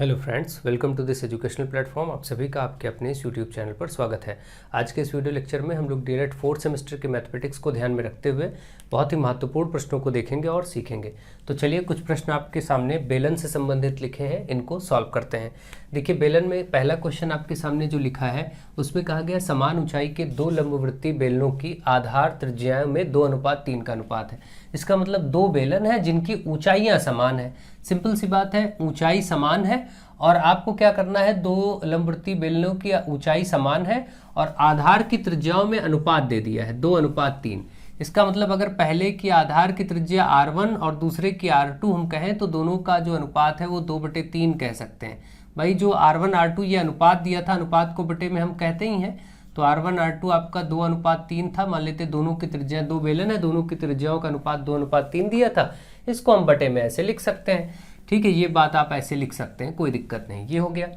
Hello friends, welcome to this educational platform. आप सभी का आपके अपने इस यूट्यूब चैनल पर स्वागत है। आज के इस वीडियो लेक्चर में हम लोग डीएलएड 4th सेमेस्टर के मैथमेटिक्स को ध्यान में रखते हुए बहुत ही महत्वपूर्ण प्रश्नों को देखेंगे और सीखेंगे। तो चलिए कुछ प्रश्न आपके सामने बेलन से संबंधित लिखे हैं, इनको सॉल्व करते हैं। देखिए, बेलन में पहला क्वेश्चन आपके सामने जो लिखा है उसमें कहा गया समान ऊंचाई के दो लंबवृत्तीय बेलनों की आधार त्रिज्याओं में 2:3 का अनुपात है। इसका मतलब दो बेलन है जिनकी ऊंचाइयां समान है। सिंपल सी बात है, ऊंचाई समान है और आपको क्या करना है, दो लंबवृत्तीय बेलनों की ऊंचाई समान है और आधार की त्रिज्याओं में अनुपात दे दिया है 2:3। इसका मतलब अगर पहले की आधार की त्रिज्या R1 और दूसरे की R2 हम कहें तो दोनों का जो अनुपात है वो 2/3 कह सकते हैं। भाई जो R1 R2 ये अनुपात दिया था, अनुपात को बटे में हम कहते ही हैं, तो R1 R2 आपका 2:3 था। मान लेते दोनों की त्रिज्या, दो बेलन है, दोनों की त्रिज्याओं का अनुपात 2:3 दिया था। इसको हम बटे में ऐसे लिख सकते हैं। ठीक है, ये बात आप ऐसे लिख सकते हैं, कोई दिक्कत नहीं। ये हो गया।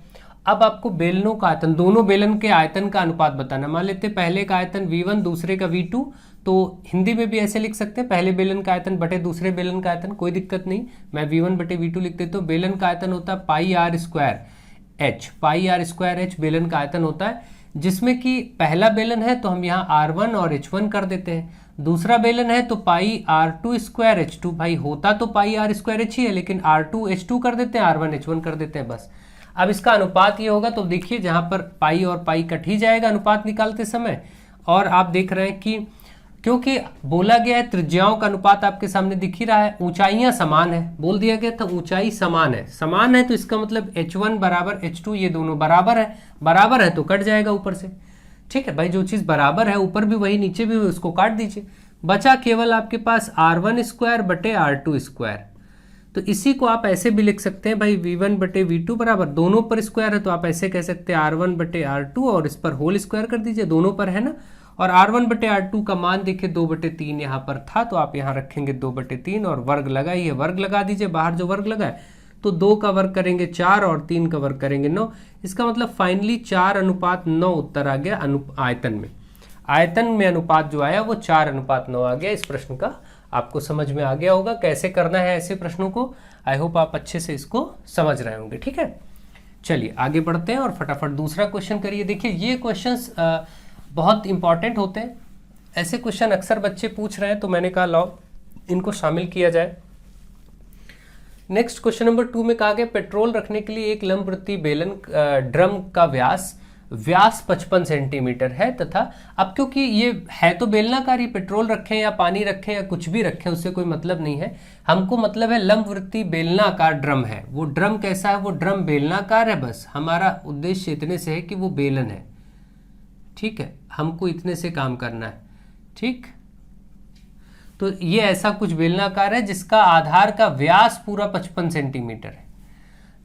अब आपको बेलनों का आयतन, दोनों बेलन के आयतन का अनुपात बताना। मान लेते पहले का आयतन V1 दूसरे का V2, तो हिंदी में भी ऐसे लिख सकते हैं, पहले बेलन का आयतन बटे दूसरे बेलन का आयतन, कोई दिक्कत नहीं। मैं V1 बटे V2 लिख देता हूँ। बेलन का आयतन होता है πr²h, πr²h बेलन का आयतन होता है, जिसमें कि पहला बेलन है तो हम यहाँ R1 और H1 कर देते हैं। दूसरा बेलन है तो πr²h2, भाई होता तो πr²h ही है, लेकिन R2H2 कर देते हैं, R1 H1 कर देते हैं, बस। अब इसका अनुपात ये होगा, तो देखिए जहां पर पाई और पाई कट ही जाएगा अनुपात निकालते समय। और आप देख रहे हैं कि क्योंकि बोला गया है त्रिज्याओं का अनुपात आपके सामने दिख ही रहा है, ऊंचाइयां समान है, बोल दिया गया था ऊंचाई समान है तो इसका मतलब H1 बराबर H2, ये दोनों बराबर है तो कट जाएगा ऊपर से। ठीक है भाई, जो चीज बराबर है ऊपर भी वही नीचे भी उसको काट दीजिए। बचा केवल आपके पास R1² बटे R2²। तो इसी को आप ऐसे भी लिख सकते हैं भाई, V1 बटे V2 बराबर, दोनों पर स्क्वायर है तो आप ऐसे कह सकते हैं R1 बटे R2 और इस पर होल स्क्वायर कर दीजिए, दोनों पर है ना। और R1 बटे R2 का मान देखिए 2/3 यहाँ पर था, तो आप यहाँ रखेंगे 2/3 और वर्ग लगाइए, वर्ग लगा दीजिए, बाहर जो वर्ग लगा है तो 2 का वर्ग करेंगे 4 और 3 का वर्ग करेंगे 9। इसका मतलब फाइनली 4:9 उत्तर आ गया आयतन में। आयतन में अनुपात जो आया वो 4:9 आ गया। इस प्रश्न का आपको समझ में आ गया होगा कैसे करना है ऐसे प्रश्नों को। आई होप आप अच्छे से इसको समझ रहे होंगे। ठीक है, चलिए आगे बढ़ते हैं और फटाफट दूसरा क्वेश्चन करिए। देखिए, ये क्वेश्चंस बहुत इंपॉर्टेंट होते हैं, ऐसे क्वेश्चन अक्सर बच्चे पूछ रहे हैं, तो मैंने कहा लाओ इनको शामिल किया जाए। नेक्स्ट क्वेश्चन नंबर 2 में कहा गया पेट्रोल रखने के लिए एक लंबवृत्तीय बेलन ड्रम का व्यास 55 सेंटीमीटर है तथा, अब क्योंकि ये है तो बेलनाकार ही, पेट्रोल रखें या पानी रखें या कुछ भी रखें उससे कोई मतलब नहीं है, हमको मतलब है लंबवृत्तीय बेलनाकार ड्रम है। वो ड्रम कैसा है, वो ड्रम बेलनाकार है, बस हमारा उद्देश्य इतने से है कि वो बेलन है। ठीक है, हमको इतने से काम करना है। ठीक, तो ये ऐसा कुछ बेलनाकार है जिसका आधार का व्यास पूरा 55 सेंटीमीटर है।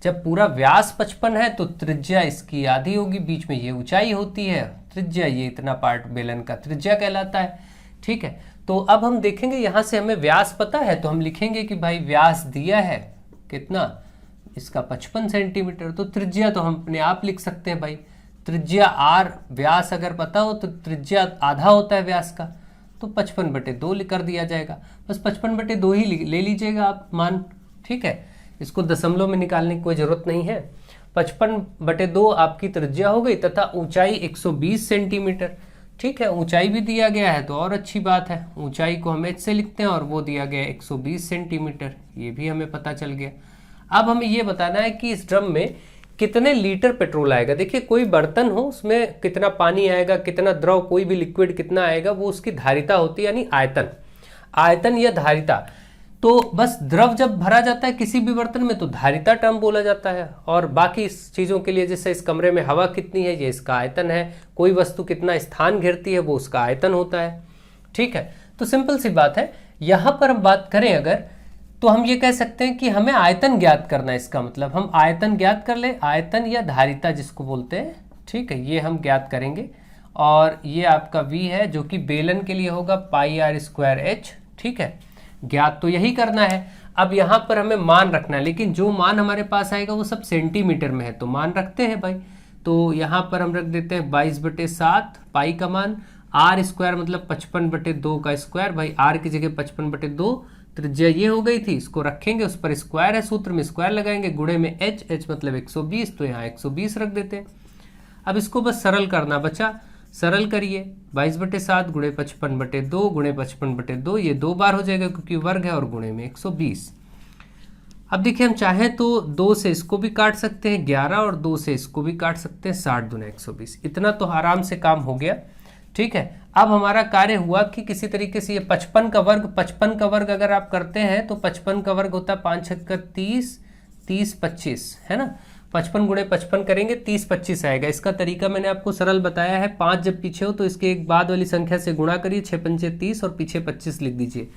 जब पूरा व्यास 55 है तो त्रिज्या इसकी आधी होगी, बीच में ये ऊंचाई होती है, त्रिज्या ये इतना पार्ट बेलन का त्रिज्या कहलाता है। ठीक है, तो अब हम देखेंगे, यहां से हमें व्यास पता है तो हम लिखेंगे कि भाई व्यास दिया है कितना, इसका 55 सेंटीमीटर, तो त्रिज्या तो हम अपने आप लिख सकते हैं भाई। त्रिज्या R, व्यास अगर पता हो तो त्रिज्या आधा होता है व्यास का, तो 55/2 कर दिया जाएगा। बस 55/2 ही ले लीजिएगा आप मान। ठीक है, इसको दशमलव में निकालने की कोई जरूरत नहीं है। 55/2 आपकी त्रिज्या हो गई तथा ऊंचाई 120 सेंटीमीटर। ठीक है, ऊंचाई भी दिया गया है तो और अच्छी बात है, ऊंचाई को हम h से लिखते हैं और वो दिया गया 120 सेंटीमीटर, ये भी हमें पता चल गया। अब हमें ये बताना है कि इस ड्रम में कितने लीटर पेट्रोल आएगा। देखिए, कोई बर्तन हो उसमें कितना पानी आएगा, कितना द्रव, कोई भी लिक्विड कितना आएगा, वो उसकी धारिता होती है, यानी आयतन या धारिता। तो बस द्रव जब भरा जाता है किसी भी बर्तन में तो धारिता टर्म बोला जाता है, और बाकी इस चीज़ों के लिए, जैसे इस कमरे में हवा कितनी है ये इसका आयतन है, कोई वस्तु कितना स्थान घेरती है वो उसका आयतन होता है। ठीक है, तो सिंपल सी बात है। यहाँ पर हम बात करें अगर, तो हम ये कह सकते हैं कि हमें आयतन ज्ञात करना है। इसका मतलब हम आयतन ज्ञात कर ले, आयतन या धारिता जिसको बोलते हैं। ठीक है, ये हम ज्ञात करेंगे और ये आपका V है जो कि बेलन के लिए होगा πr²h। ठीक है, ज्ञात तो यही करना है। अब यहाँ पर हमें मान रखना है, लेकिन जो मान हमारे पास आएगा वो सब सेंटीमीटर में है, तो मान रखते हैं भाई। तो यहाँ पर हम रख देते हैं 22/7 पाई का मान, R² मतलब 55/2 का स्क्वायर, भाई R की जगह 55/2 त्रिज्या ये हो गई थी, इसको रखेंगे, उस पर स्क्वायर है, सूत्र में स्क्वायर लगाएंगे, गुणे में h मतलब 120, तो यहाँ 120 रख देते हैं। अब इसको बस सरल करना बचा, सरल करिए, 22/7 गुणे 55/2 गुणे 55/2, ये 2 बार हो जाएगा क्योंकि वर्ग है, और गुणे में 120। अब देखिए हम चाहें तो 2 से इसको भी काट सकते हैं 11, और 2 से इसको भी काट सकते हैं 60 दूना 120, इतना तो आराम से काम हो गया। ठीक है, अब हमारा कार्य हुआ कि किसी तरीके से ये 55 का वर्ग अगर आप करते हैं तो 55 का वर्ग होता है 5 छक्का 30, 30 25 है ना, 55 गुणे 55 करेंगे 30 25 आएगा। इसका तरीका मैंने आपको सरल बताया है, 5 जब पीछे हो तो इसके एक बाद वाली संख्या से गुणा करिए, 6 पंचे 30 और पीछे 25 लिख दीजिए।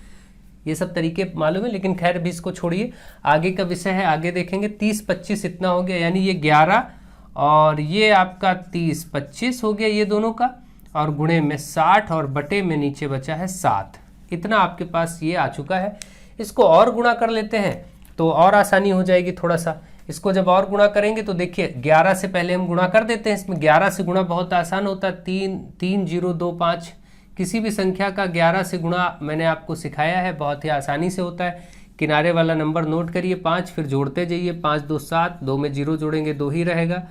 ये सब तरीके मालूम है, लेकिन खैर भी इसको छोड़िए, आगे का विषय है, आगे देखेंगे। 30 25 इतना हो गया, यानी ये 11 और ये आपका 30 25 हो गया ये दोनों का, और गुणे में 60 और बटे में नीचे बचा है 7। इतना आपके पास ये आ चुका है। इसको और गुणा कर लेते हैं तो और आसानी हो जाएगी थोड़ा सा। इसको जब और गुणा करेंगे तो देखिए 11 से पहले हम गुणा कर देते हैं, इसमें 11 से गुणा बहुत आसान होता है, 3 3 0 2 5, किसी भी संख्या का 11 से गुणा मैंने आपको सिखाया है, बहुत ही आसानी से होता है। किनारे वाला नंबर नोट करिए 5, फिर जोड़ते जाइए, 5 2 7, 2 में 0 जोड़ेंगे 2 ही रहेगा,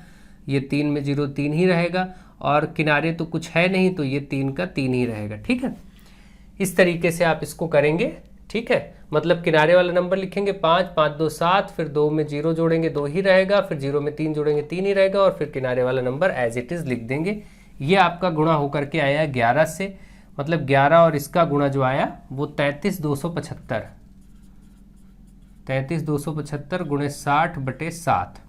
ये 3 में 0 3 ही रहेगा, और किनारे तो कुछ है नहीं तो ये 3 का 3 ही रहेगा। ठीक है, इस तरीके से आप इसको करेंगे। ठीक है, मतलब किनारे वाला नंबर लिखेंगे 5 5 2 7, फिर 2 में 0 जोड़ेंगे 2 ही रहेगा, फिर 0 में 3 जोड़ेंगे 3 ही रहेगा, और फिर किनारे वाला नंबर एज इट इज लिख देंगे। ये आपका गुणा होकर के आया 11 से, मतलब 11 और इसका गुणा जो आया वो 33,275, 33,275 गुणे 60/7।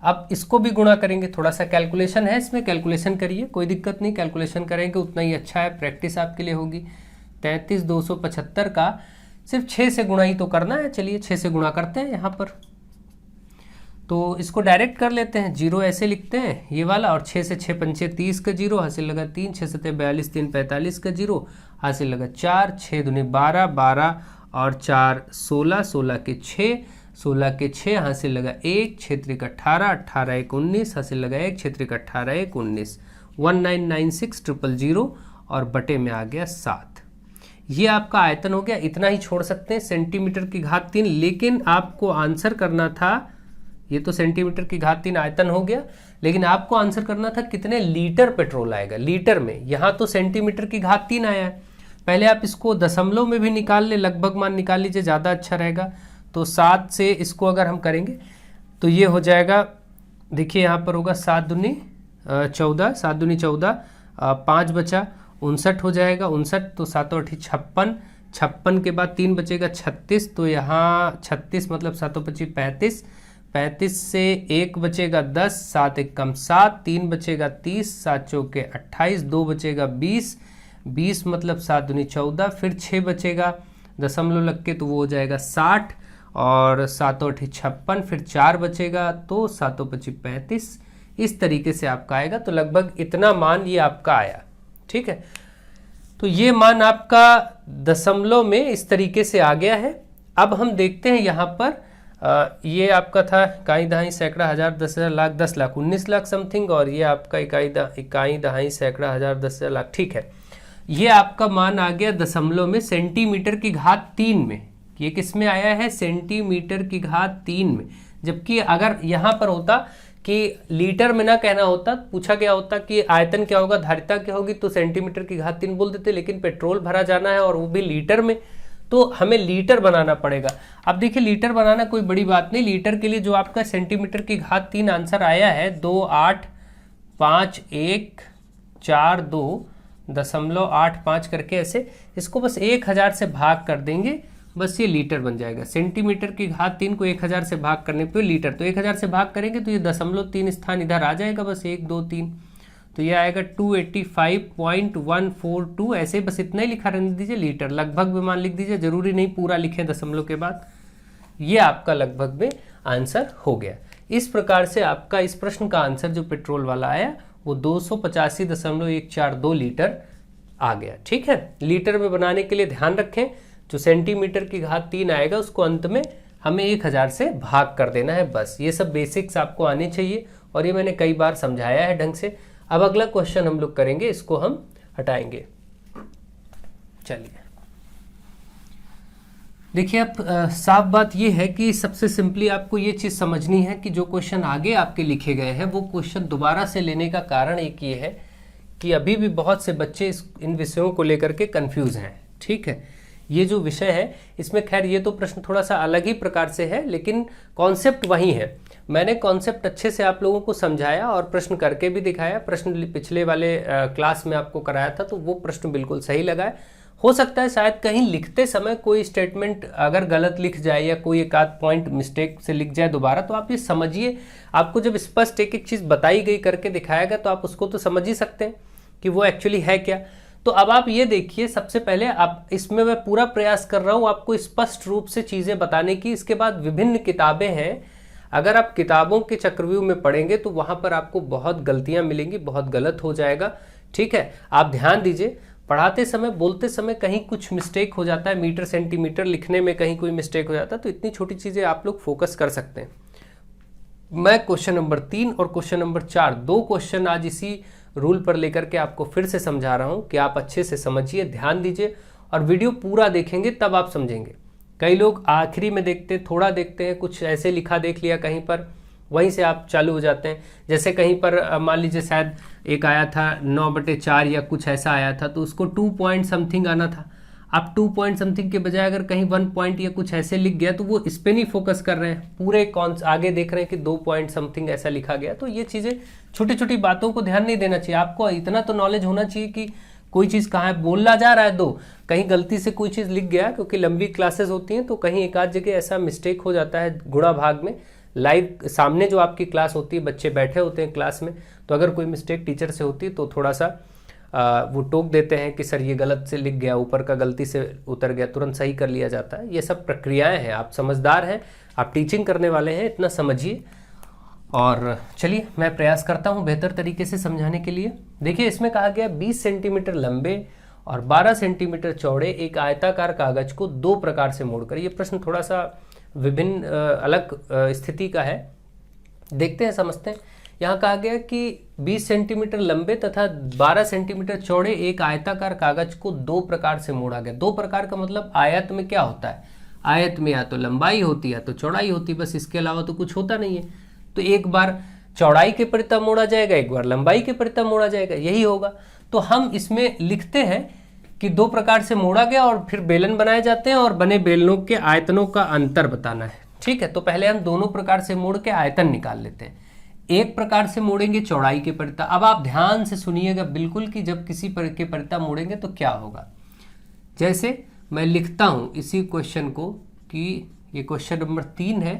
अब इसको भी गुणा करेंगे, थोड़ा सा कैलकुलेशन है इसमें, कैलकुलेशन करिए, कोई दिक्कत नहीं, कैलकुलेशन करेंगे उतना ही अच्छा है, प्रैक्टिस आपके लिए होगी। 33,275 का सिर्फ 6 से गुणा ही तो करना है, चलिए 6 से गुणा करते हैं यहाँ पर। तो इसको डायरेक्ट कर लेते हैं, 0 ऐसे लिखते हैं ये वाला, और 6 से 6 पंचे 30 का 0, हासिल लगा 3, 6 7 42, 3 45 का 0, हासिल लगा 4, 6 दूनी 12, 12 और 4 16, 16 के 6, 16 के 6, हासिल लगा 1, 6 त्रिक 18, 18 1 19, हासिल लगा 1, 6 त्रिक 18 1 19, 1996,000 और बटे में आ गया 7। ये आपका आयतन हो गया, इतना ही छोड़ सकते हैं, सेंटीमीटर की घात 3, लेकिन आपको आंसर करना था, ये तो सेंटीमीटर की घात 3 आयतन हो गया, लेकिन आपको आंसर करना था कितने लीटर पेट्रोल आएगा, लीटर में। यहाँ तो सेंटीमीटर की घात 3 आया है, पहले आप इसको दशमलव में भी निकाल ले, लगभग मान निकाल लीजिए, ज़्यादा अच्छा रहेगा। तो 7 से इसको अगर हम करेंगे तो ये हो जाएगा, देखिए यहाँ पर होगा 7 दूनी 14, 7 दूनी 14, 5 बचा 59 हो जाएगा, 59, तो 7 और 8 56, 56 के बाद 3 बचेगा 36, तो यहाँ 36 मतलब 7 और 25 35, 35 से 1 बचेगा 10, 7 1 कम 7, 3 बचेगा 30, 7 चौके 28, 2 बचेगा 20, 20 मतलब 7 दूनी 14, फिर 6 बचेगा दशमलव लग के तो वो हो जाएगा 60, और 7 और 8 56, फिर 4 बचेगा तो 7 और 25 35, इस तरीके से आपका आएगा। तो लगभग इतना मान ये आपका आया। ठीक है, तो ये मान आपका दशमलव में इस तरीके से आ गया है। अब हम देखते हैं यहाँ पर ये आपका था इकाई दहाई सैकड़ा हज़ार 10,000 लाख 10 लाख 19 लाख समथिंग, और ये आपका इकाई दहाई सैकड़ा हज़ार 10,000 लाख। ठीक है, ये आपका मान आ गया दशमलव में सेंटीमीटर की घात 3 में। ये किस में आया है? सेंटीमीटर की घात 3 में। जबकि अगर यहाँ पर होता कि लीटर में ना कहना होता, पूछा गया होता कि आयतन क्या होगा, धारिता क्या होगी, तो सेंटीमीटर की घात 3 बोल देते, लेकिन पेट्रोल भरा जाना है और वो भी लीटर में, तो हमें लीटर बनाना पड़ेगा। अब देखिए लीटर बनाना कोई बड़ी बात नहीं, लीटर के लिए जो आपका सेंटीमीटर की घात 3 आंसर आया है 285142.85 करके, ऐसे इसको बस 1000 से भाग कर देंगे, बस ये लीटर बन जाएगा। सेंटीमीटर की घात 3 को 1000 से भाग करने पे लीटर, तो 1000 से भाग करेंगे तो ये 0.3 स्थान इधर आ जाएगा, बस 1 2 3, तो ये आएगा 285.142, ऐसे बस इतना ही लिखा रहने दीजिए, लीटर। लगभग में मान लिख दीजिए, जरूरी नहीं पूरा लिखें दशमलव के बाद। ये आपका लगभग में आंसर हो गया। इस प्रकार से आपका इस प्रश्न का आंसर जो पेट्रोल वाला आया वो 285.142 लीटर आ गया। ठीक है, लीटर में बनाने के लिए ध्यान रखें, जो सेंटीमीटर की घात 3 आएगा उसको अंत में हमें 1000 से भाग कर देना है, बस। ये सब बेसिक्स आपको आने चाहिए, और ये मैंने कई बार समझाया है ढंग से। अब अगला क्वेश्चन हम लोग करेंगे, इसको हम हटाएंगे। चलिए, देखिए अब साफ बात ये है कि सबसे सिंपली आपको ये चीज़ समझनी है कि जो क्वेश्चन आगे आपके लिखे गए हैं वो क्वेश्चन दोबारा से लेने का कारण एक ये है कि अभी भी बहुत से बच्चे इन विषयों को लेकर के कंफ्यूज हैं। ठीक है, ये जो विषय है इसमें खैर ये तो प्रश्न थोड़ा सा अलग ही प्रकार से है, लेकिन कॉन्सेप्ट वही है। मैंने कॉन्सेप्ट अच्छे से आप लोगों को समझाया और प्रश्न करके भी दिखाया। प्रश्न पिछले वाले क्लास में आपको कराया था तो वो प्रश्न बिल्कुल सही लगा है। हो सकता है शायद कहीं लिखते समय कोई स्टेटमेंट अगर गलत लिख जाए या कोई एक आध पॉइंट मिस्टेक से लिख जाए दोबारा, तो आप ये समझिए, आपको जब स्पष्ट एक एक चीज़ बताई गई करके दिखाया गया तो आप उसको तो समझ ही सकते हैं कि वो एक्चुअली है क्या। तो अब आप ये देखिए, सबसे पहले आप इसमें मैं पूरा प्रयास कर रहा हूँ आपको स्पष्ट रूप से चीज़ें बताने की। इसके बाद विभिन्न किताबें हैं, अगर आप किताबों के चक्रव्यूह में पढ़ेंगे तो वहाँ पर आपको बहुत गलतियाँ मिलेंगी, बहुत गलत हो जाएगा। ठीक है, आप ध्यान दीजिए, पढ़ाते समय बोलते समय कहीं कुछ मिस्टेक हो जाता है, मीटर सेंटीमीटर लिखने में कहीं कोई मिस्टेक हो जाता है, तो इतनी छोटी चीज़ें आप लोग फोकस कर सकते हैं। मैं क्वेश्चन नंबर 3 और क्वेश्चन नंबर 4 दो क्वेश्चन आज इसी रूल पर लेकर के आपको फिर से समझा रहा हूँ कि आप अच्छे से समझिए, ध्यान दीजिए और वीडियो पूरा देखेंगे तब आप समझेंगे। कई लोग आखिरी में देखते हैं, थोड़ा देखते हैं, कुछ ऐसे लिखा देख लिया कहीं पर, वहीं से आप चालू हो जाते हैं। जैसे कहीं पर मान लीजिए शायद एक आया था 9/4 या कुछ ऐसा आया था, तो उसको 2 पॉइंट समथिंग आना था। आप 2 पॉइंट समथिंग के बजाय अगर कहीं 1 पॉइंट या कुछ ऐसे लिख गया तो वो इस पर नहीं फोकस कर रहे हैं, पूरे आगे देख रहे हैं कि 2 पॉइंट समथिंग ऐसा लिखा गया। तो ये चीज़ें छोटी छोटी बातों को ध्यान नहीं देना चाहिए। आपको इतना तो नॉलेज होना चाहिए कि कोई चीज़ कहाँ है, बोलना जा रहा है दो, कहीं गलती से कोई चीज़ लिख गया, क्योंकि लंबी क्लासेस होती हैं तो कहीं एक आध जगह ऐसा मिस्टेक हो जाता है गुणा भाग में। लाइव सामने जो आपकी क्लास होती है, बच्चे बैठे होते हैं क्लास में, तो अगर कोई मिस्टेक टीचर से होती है तो थोड़ा सा वो टोक देते हैं कि सर ये गलत से लिख गया, ऊपर का गलती से उतर गया, तुरंत सही कर लिया जाता है। ये सब प्रक्रियाएं हैं, आप समझदार हैं, आप टीचिंग करने वाले हैं, इतना समझिए। और चलिए मैं प्रयास करता हूँ बेहतर तरीके से समझाने के लिए। देखिए इसमें कहा गया 20 सेंटीमीटर लंबे और 12 सेंटीमीटर चौड़े एक आयताकार कागज को 2 प्रकार से मोड़कर। ये प्रश्न थोड़ा सा विभिन्न अलग स्थिति का है, देखते हैं समझते हैं। यहाँ कहा गया कि 20 सेंटीमीटर लंबे तथा 12 सेंटीमीटर चौड़े एक आयताकार कागज को 2 प्रकार से मोड़ा गया। 2 प्रकार का मतलब आयत में क्या होता है, आयत में या तो लंबाई होती है या तो चौड़ाई होती है, बस इसके अलावा तो कुछ होता नहीं है। तो एक बार चौड़ाई के परिता मोड़ा जाएगा, एक बार लंबाई के परिता मोड़ा जाएगा, यही होगा। तो हम इसमें लिखते हैं कि 2 प्रकार से मोड़ा गया और फिर बेलन बनाए जाते हैं और बने बेलनों के आयतनों का अंतर बताना है। ठीक है, तो पहले हम दोनों प्रकार से मोड़ के आयतन निकाल लेते हैं। एक प्रकार से मोड़ेंगे चौड़ाई के परिता। अब आप ध्यान से सुनिएगा बिल्कुल कि जब किसी के परिता मोड़ेंगे तो क्या होगा। जैसे मैं लिखता हूं इसी क्वेश्चन को कि ये क्वेश्चन नंबर 3 है,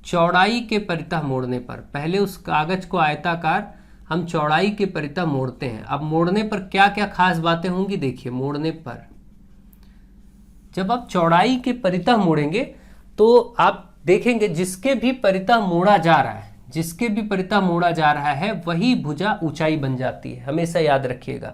चौड़ाई के परिता मोड़ने पर पहले उस कागज को आयताकार हम चौड़ाई के परिता मोड़ते हैं। अब मोड़ने पर क्या क्या खास बातें होंगी, देखिए मोड़ने पर जब आप चौड़ाई के परिता मोड़ेंगे तो आप देखेंगे जिसके भी परिता मोड़ा जा रहा है, जिसके भी परिता मोड़ा जा रहा है वही भुजा ऊंचाई बन जाती है। हमेशा याद रखिएगा,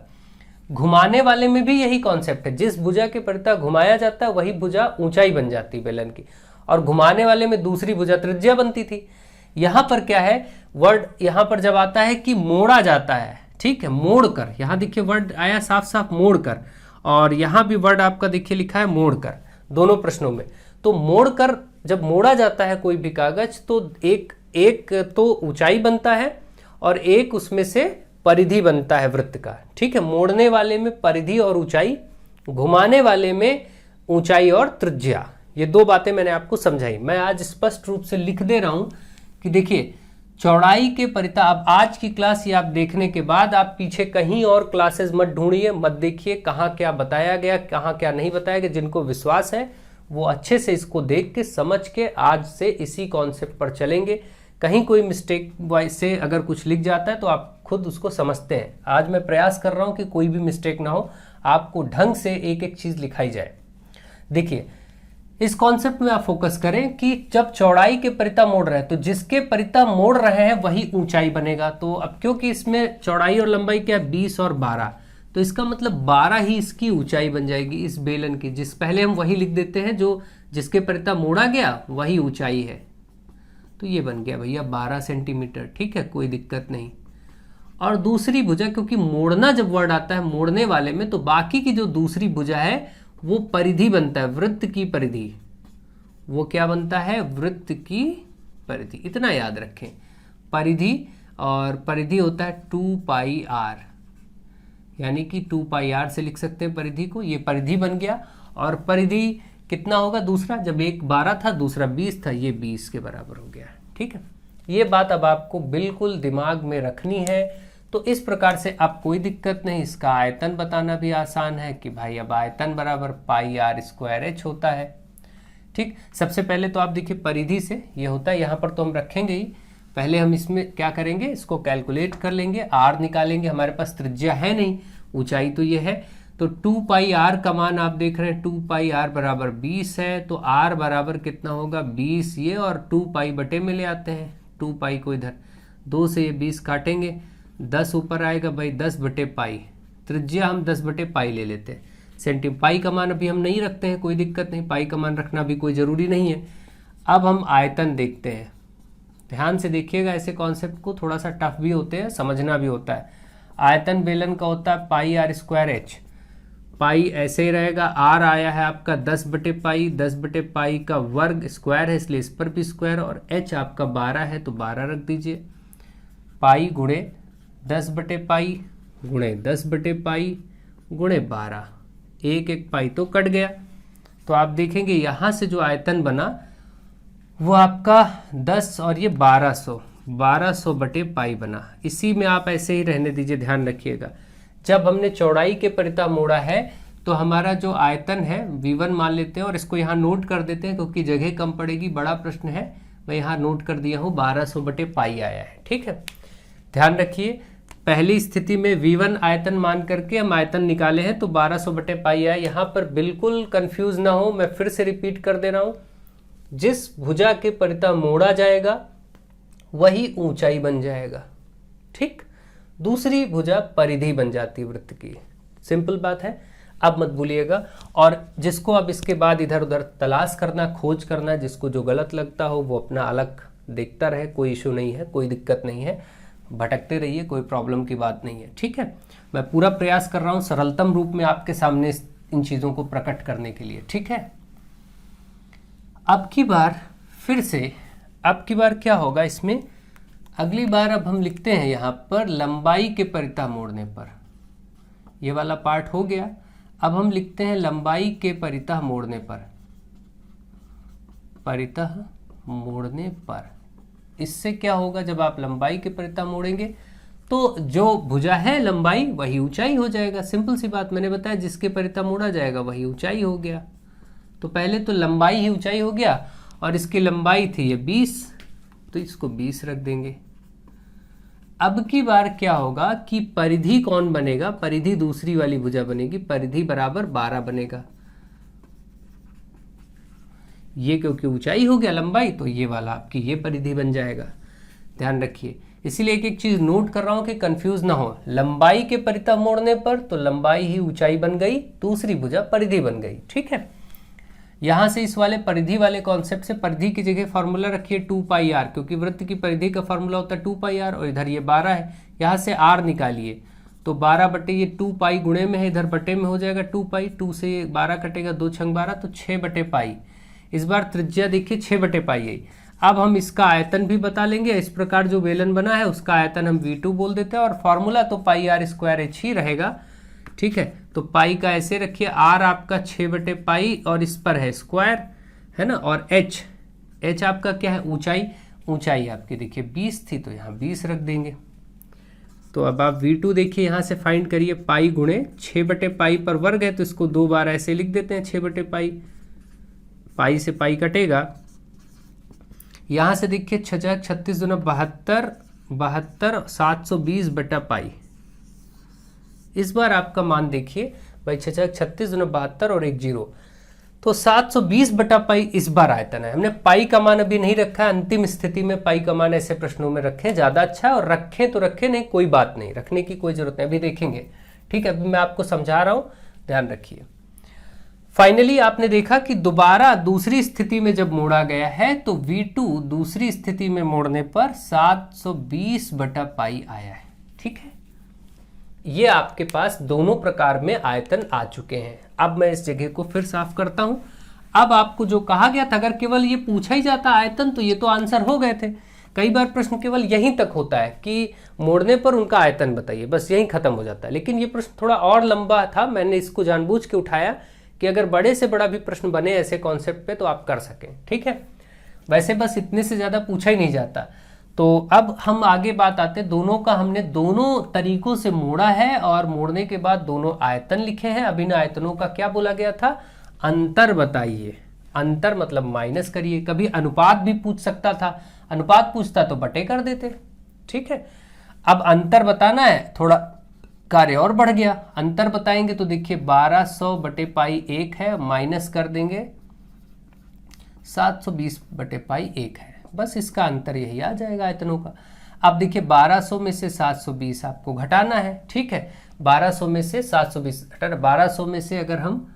घुमाने वाले में भी यही कॉन्सेप्ट है, जिस भुजा के परिता घुमाया जाता है वही भुजा ऊंचाई बन जाती है बेलन की, और घुमाने वाले में दूसरी भुजा त्रिज्या बनती थी। यहां पर क्या है, वर्ड यहां पर जब आता है कि मोड़ा जाता है, ठीक है, मोड़कर, यहां देखिए वर्ड आया साफ साफ मोड़कर, और यहां भी वर्ड आपका देखिए लिखा है मोड़कर, दोनों प्रश्नों में। तो मोड़कर जब मोड़ा जाता है कोई भी कागज तो एक तो ऊंचाई बनता है और एक उसमें से परिधि बनता है वृत्त का। ठीक है, मोड़ने वाले में परिधि और ऊंचाई, घुमाने वाले में ऊंचाई और त्रिज्या। ये 2 बातें मैंने आपको समझाई। मैं आज स्पष्ट रूप से लिख दे रहा हूं कि देखिए चौड़ाई के परिता, अब आज की क्लास ये आप देखने के बाद आप पीछे कहीं और क्लासेस मत ढूंढिए, मत देखिए कहाँ क्या बताया गया, कहाँ क्या नहीं बताया गया। जिनको विश्वास है वो अच्छे से इसको देख के समझ के आज से इसी कॉन्सेप्ट पर चलेंगे। कहीं कोई मिस्टेक वाइज से अगर कुछ लिख जाता है तो आप खुद उसको समझते हैं। आज मैं प्रयास कर रहा हूं कि कोई भी मिस्टेक ना हो, आपको ढंग से एक एक चीज लिखाई जाए। देखिए इस कॉन्सेप्ट में आप फोकस करें कि जब चौड़ाई के परिता मोड़ रहे हैं तो जिसके परिता मोड़ रहे हैं वही ऊंचाई बनेगा। तो अब क्योंकि इसमें चौड़ाई और लंबाई क्या है 20 और 12, तो इसका मतलब 12 ही इसकी ऊंचाई बन जाएगी इस बेलन की। जिस पहले हम वही लिख देते हैं जो जिसके परिता मोड़ा गया वही ऊंचाई है, तो ये बन गया भैया 12 सेंटीमीटर। ठीक है, कोई दिक्कत नहीं। और दूसरी भुजा, क्योंकि मोड़ना जब वर्ड आता है मोड़ने वाले में, तो बाकी की जो दूसरी भुजा है वो परिधि बनता है, वृत्त की परिधि। वो क्या बनता है? वृत्त की परिधि। इतना याद रखें, परिधि, और परिधि होता है 2πr, यानी कि 2πr से लिख सकते हैं परिधि को। ये परिधि बन गया। और परिधि कितना होगा? दूसरा, जब एक 12 था दूसरा 20 था, ये 20 के बराबर हो गया। ठीक है, ये बात अब आपको बिल्कुल दिमाग में रखनी है। तो इस प्रकार से अब कोई दिक्कत नहीं, इसका आयतन बताना भी आसान है कि भाई अब आयतन बराबर πr² होता है। ठीक, सबसे पहले तो आप देखिए परिधि से ये होता है, यहाँ पर तो हम रखेंगे ही। पहले हम इसमें क्या करेंगे, इसको कैलकुलेट कर लेंगे, r निकालेंगे। हमारे पास त्रिज्या है नहीं, ऊंचाई तो ये है, तो 2πr का मान आप देख रहे हैं 2πr बराबर 20 है, तो r बराबर कितना होगा? 20 ये, और 2π बटे में ले आते हैं, 2π को इधर 2 से ये 20 काटेंगे, 10 ऊपर आएगा भाई 10 बटे पाई। त्रिज्या हम 10 बटे पाई ले लेते हैं। पाई का मान अभी हम नहीं रखते हैं, कोई दिक्कत नहीं, पाई का मान रखना भी कोई ज़रूरी नहीं है। अब हम आयतन देखते हैं। ध्यान से देखिएगा, ऐसे कॉन्सेप्ट को थोड़ा सा टफ भी होते हैं, समझना भी होता है। आयतन बेलन का होता है πr²h। पाई ऐसे ही रहेगा, r आया है आपका 10 बटे पाई, 10 बटे पाई का वर्ग, स्क्वायर है इसलिए इस पर भी स्क्वायर, और h आपका 12 है तो 12 रख दीजिए। पाई गुणे 10 बटे पाई गुणे 10 बटे पाई गुणे 12, एक एक पाई तो कट गया। तो आप देखेंगे यहाँ से जो आयतन बना वो आपका 10 और ये 1200 बटे पाई बना। इसी में आप ऐसे ही रहने दीजिए, ध्यान रखिएगा। जब हमने चौड़ाई के परिता मोड़ा है तो हमारा जो आयतन है V1 मान लेते हैं, और इसको यहाँ नोट कर देते हैं क्योंकि जगह कम पड़ेगी, बड़ा प्रश्न है, मैं यहाँ नोट कर दिया हूँ 1200 बटे पाई आया है। ठीक है, ध्यान रखिए, पहली स्थिति में V1 आयतन मान करके हम आयतन निकाले हैं तो 1200 बटे पाई आया। यहाँ पर बिल्कुल कंफ्यूज ना हो, मैं फिर से रिपीट कर दे रहा हूँ, जिस भुजा के परिता मोड़ा जाएगा वही ऊंचाई बन जाएगा। ठीक, दूसरी भुजा परिधि बन जाती वृत्त की। सिंपल बात है, अब मत भूलिएगा। और जिसको अब इसके बाद इधर उधर तलाश करना, खोज करना, जिसको जो गलत लगता हो वो अपना अलग देखता रहे, कोई इशू नहीं है, कोई दिक्कत नहीं है, भटकते रहिए, कोई प्रॉब्लम की बात नहीं है। ठीक है, मैं पूरा प्रयास कर रहा हूँ सरलतम रूप में आपके सामने इन चीज़ों को प्रकट करने के लिए। ठीक है, अब की बार फिर से, अब की बार क्या होगा इसमें, अगली बार अब हम लिखते हैं यहाँ पर लंबाई के परिता मोड़ने पर। ये वाला पार्ट हो गया, अब हम लिखते हैं लंबाई के परिता मोड़ने पर। परिता मोड़ने पर इससे क्या होगा, जब आप लंबाई के परिता मोड़ेंगे तो जो भुजा है लंबाई वही ऊंचाई हो जाएगा। सिंपल सी बात, मैंने बताया जिसके परिता मोड़ा जाएगा वही ऊंचाई हो गया। तो पहले तो लंबाई ही ऊंचाई हो गया, और इसकी लंबाई थी ये 20, तो इसको 20 रख देंगे। अब की बार क्या होगा कि परिधि कौन बनेगा, परिधि दूसरी वाली भुजा बनेगी, परिधि बराबर 12 बनेगा। ये क्योंकि ऊंचाई हो गया लंबाई, तो ये वाला आपकी ये परिधि बन जाएगा। ध्यान रखिए, इसीलिए एक एक चीज नोट कर रहा हूं कि कंफ्यूज ना हो। लंबाई के परिता मोड़ने पर तो लंबाई ही ऊंचाई बन गई, दूसरी भुजा परिधि बन गई। ठीक है, यहां से इस वाले परिधि वाले कॉन्सेप्ट से परिधि की जगह फॉर्मूला रखिए 2πr, क्योंकि वृत्त की परिधि का फॉर्मूला होता है 2πr, और इधर ये 12 है, यहां से r निकालिए तो 12 बटे ये 2π गुणे में है, इधर बटे में हो जाएगा 2π, 2 से ये 12 कटेगा, 2 छंग 12, तो 6 बटे पाई। इस बार त्रिज्या देखिए 6 बटे पाई आई। अब हम इसका आयतन भी बता लेंगे। इस प्रकार जो बेलन बना है उसका आयतन हम V2 बोल देते हैं, और फॉर्मूला तो πr² ही रहेगा। ठीक है, तो पाई का ऐसे रखिए, r आपका 6 बटे पाई और इस पर है स्क्वायर, है ना, और h आपका क्या है, ऊंचाई। ऊंचाई आपकी देखिए 20 थी तो यहाँ 20 रख देंगे। तो अब आप V2 देखिए यहाँ से फाइंड करिए, पाई गुणे 6 बटे पाई पर वर्ग है तो इसको 2 बार ऐसे लिख देते हैं 6 बटे पाई, पाई से पाई कटेगा। यहाँ से देखिए 6 36 दूना 72 720 बटा पाई। इस बार आपका मान देखिए भाई 6 36 दूना 72 और 1 0, तो 720 बटा पाई इस बार आयतन है। हमने पाई का मान अभी नहीं रखा, अंतिम स्थिति में पाई का मान ऐसे प्रश्नों में रखें ज़्यादा अच्छा है, और रखें तो रखें, नहीं कोई बात नहीं, रखने की कोई जरूरत नहीं, अभी देखेंगे। ठीक है, अभी मैं आपको समझा रहा हूँ, ध्यान रखिए। फाइनली आपने देखा कि दोबारा दूसरी स्थिति में जब मोड़ा गया है तो V2 दूसरी स्थिति में मोड़ने पर 720 बटा पाई आया है। ठीक है, ये आपके पास दोनों प्रकार में आयतन आ चुके हैं। अब मैं इस जगह को फिर साफ करता हूं। अब आपको जो कहा गया था, अगर केवल ये पूछा ही जाता आयतन तो ये तो आंसर हो गए थे। कई बार प्रश्न केवल यहीं तक होता है कि मोड़ने पर उनका आयतन बताइए, बस यहीं खत्म हो जाता है। लेकिन ये प्रश्न थोड़ा और लंबा था, मैंने इसको जानबूझ के उठाया कि अगर बड़े से बड़ा भी प्रश्न बने ऐसे कॉन्सेप्ट पे तो आप कर सकें। ठीक है, वैसे बस इतने से ज़्यादा पूछा ही नहीं जाता। तो अब हम आगे बात आते, दोनों का हमने दोनों तरीकों से मोड़ा है और मोड़ने के बाद दोनों आयतन लिखे हैं। अब इन आयतनों का क्या बोला गया था, अंतर बताइए। अंतर मतलब माइनस करिए। कभी अनुपात भी पूछ सकता था, अनुपात पूछता तो बटे कर देते। ठीक है, अब अंतर बताना है, थोड़ा कार्य और बढ़ गया। अंतर बताएंगे तो देखिए 1200 बटे पाई 1 है, माइनस कर देंगे 720 बटे पाई 1 है। बस इसका अंतर यही आ जाएगा आयतनों का। अब देखिए 1200 में से 720 आपको घटाना है। ठीक है, 1200 में से 720 घटाना, 1200 में से अगर हम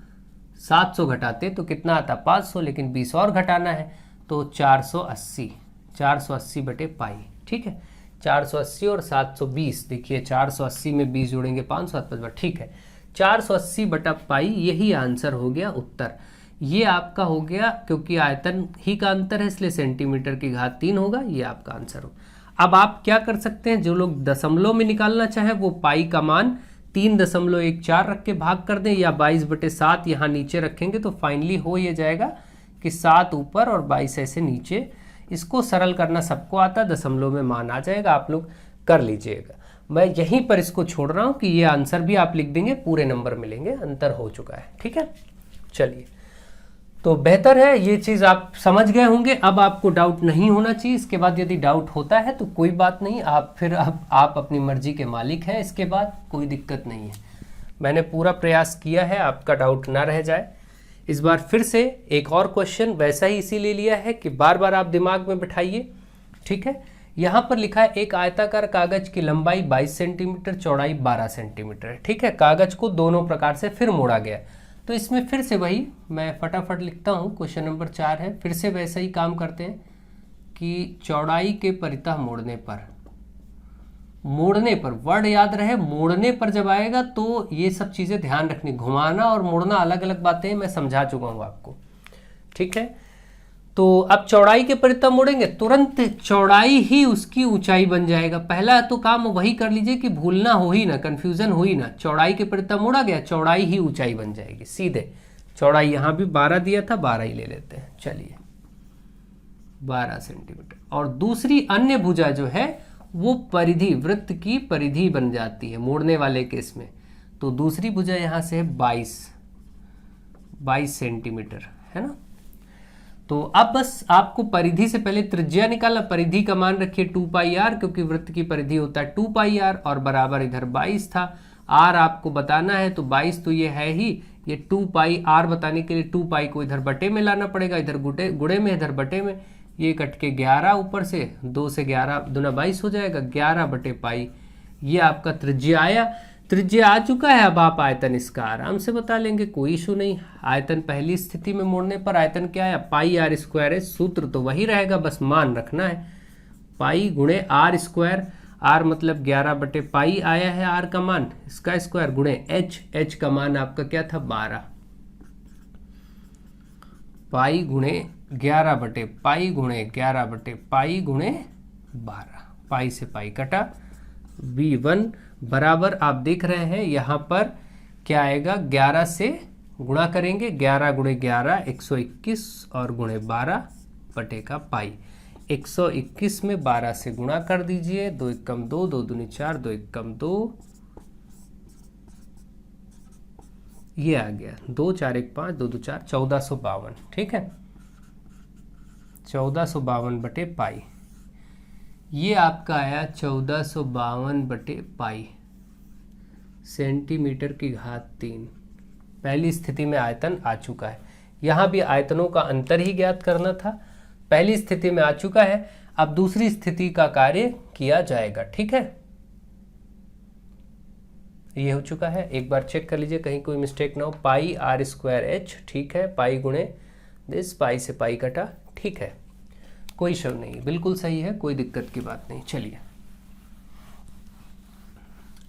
700 घटाते तो कितना आता 500, लेकिन 20 और घटाना है तो 480 बटे पाई। ठीक है, 480 और 720, देखिए 480 में 20 जोड़ेंगे 500। ठीक है, 480 बटा पाई, यही आंसर हो गया उत्तर। ये आपका हो गया, क्योंकि आयतन ही का अंतर है इसलिए सेंटीमीटर की घात 3 होगा, ये आपका आंसर हो। अब आप क्या कर सकते हैं, जो लोग दशमलव में निकालना चाहे वो पाई का मान 3.14 रख के भाग कर दें, या 22/7 यहाँ नीचे रखेंगे तो फाइनली हो ये जाएगा कि 7 ऊपर और 22 ऐसे नीचे। इसको सरल करना सबको आता, दशमलव में मान आ जाएगा, आप लोग कर लीजिएगा। मैं यहीं पर इसको छोड़ रहा हूँ कि ये आंसर भी आप लिख देंगे, पूरे नंबर मिलेंगे, अंतर हो चुका है। ठीक है, चलिए, तो बेहतर है ये चीज़ आप समझ गए होंगे। अब आपको डाउट नहीं होना चाहिए। इसके बाद यदि डाउट होता है तो कोई बात नहीं, आप अपनी मर्जी के मालिक हैं, इसके बाद कोई दिक्कत नहीं है। मैंने पूरा प्रयास किया है आपका डाउट ना रह जाए। इस बार फिर से एक और क्वेश्चन वैसा ही इसीलिए लिया है कि बार बार आप दिमाग में बिठाइए। ठीक है, यहाँ पर लिखा है एक आयताकार कागज की लंबाई 22 सेंटीमीटर, चौड़ाई 12 सेंटीमीटर है। ठीक है, कागज को दोनों प्रकार से फिर मोड़ा गया। तो इसमें फिर से वही मैं फटाफट लिखता हूँ, क्वेश्चन नंबर 4 है। फिर से वैसा ही काम करते हैं कि चौड़ाई के परितः मोड़ने पर वर्ड याद रहे, मोड़ने पर जब आएगा तो ये सब चीज़ें ध्यान रखनी। घुमाना और मोड़ना अलग अलग बातें, मैं समझा चुका हूँ आपको। ठीक है, तो अब चौड़ाई के परितः मोड़ेंगे, तुरंत चौड़ाई ही उसकी ऊंचाई बन जाएगा। पहला तो काम वही कर लीजिए कि भूलना हो ही ना, कंफ्यूजन हो ही ना। चौड़ाई के परितः मोड़ा गया, चौड़ाई ही ऊंचाई बन जाएगी सीधे। चौड़ाई यहाँ भी 12 दिया था, 12 ही ले लेते हैं। चलिए 12 सेंटीमीटर। और दूसरी अन्य भुजा जो है वो परिधि, वृत्त की परिधि बन जाती है मोड़ने वाले केस में। तो दूसरी भुजा यहाँ से है 22 सेंटीमीटर, है ना। तो अब बस आपको परिधि से पहले त्रिज्या निकालना। परिधि का मान रखिए 2πr, क्योंकि वृत्त की परिधि होता है 2πr, और बराबर इधर 22 था। r आपको बताना है तो 22 तो ये है ही, ये 2πr बताने के लिए 2π को इधर बटे में लाना पड़ेगा, इधर गुणे में, इधर बटे में। ये कट के 11 ऊपर से 2 से 11 दूना 22 हो जाएगा, 11 बटे पाई। ये आपका त्रिज्या आया। त्रिज्या आ चुका है, अब आप आयतन इसका आराम से बता लेंगे, कोई इशू नहीं। आयतन पहली स्थिति में मोड़ने पर आयतन क्या है, पाई आर स्क्वायर है। सूत्र तो वही रहेगा, बस मान रखना है, पाई गुणे आर स्क्वायर। आर मतलब 11 बटे पाई आया है आर का मान, इसका स्क्वायर गुणे एच का मान आपका क्या था 12। पाई गुणे 11 बटे पाई गुणे 11 बटे पाई गुणे 12। पाई से पाई कटा, V1 बराबर आप देख रहे हैं यहाँ पर क्या आएगा, 11 से गुणा करेंगे, 11 गुणे 11 121 और गुणे 12 बटे का पाई। 121 में 12 से गुणा कर दीजिए, 2 एकम 2, 2 दूनी 4, 2 एकम 2, ये आ गया 2 4 1 5, 2 2 4, 1452। ठीक है, 1452 बटे पाई। ये आपका आया 1452 बटे पाई, सेंटीमीटर की घात 3। पहली स्थिति में आयतन आ चुका है। यहाँ भी आयतनों का अंतर ही ज्ञात करना था, पहली स्थिति में आ चुका है। अब दूसरी स्थिति का कार्य किया जाएगा। ठीक है, ये हो चुका है, एक बार चेक कर लीजिए कहीं कोई मिस्टेक ना हो। पाई आर स्क्वायर एच, ठीक है, पाई गुणे दिस, पाई से पाई कटा, ठीक है, कोई शक नहीं, बिल्कुल सही है, कोई दिक्कत की बात नहीं। चलिए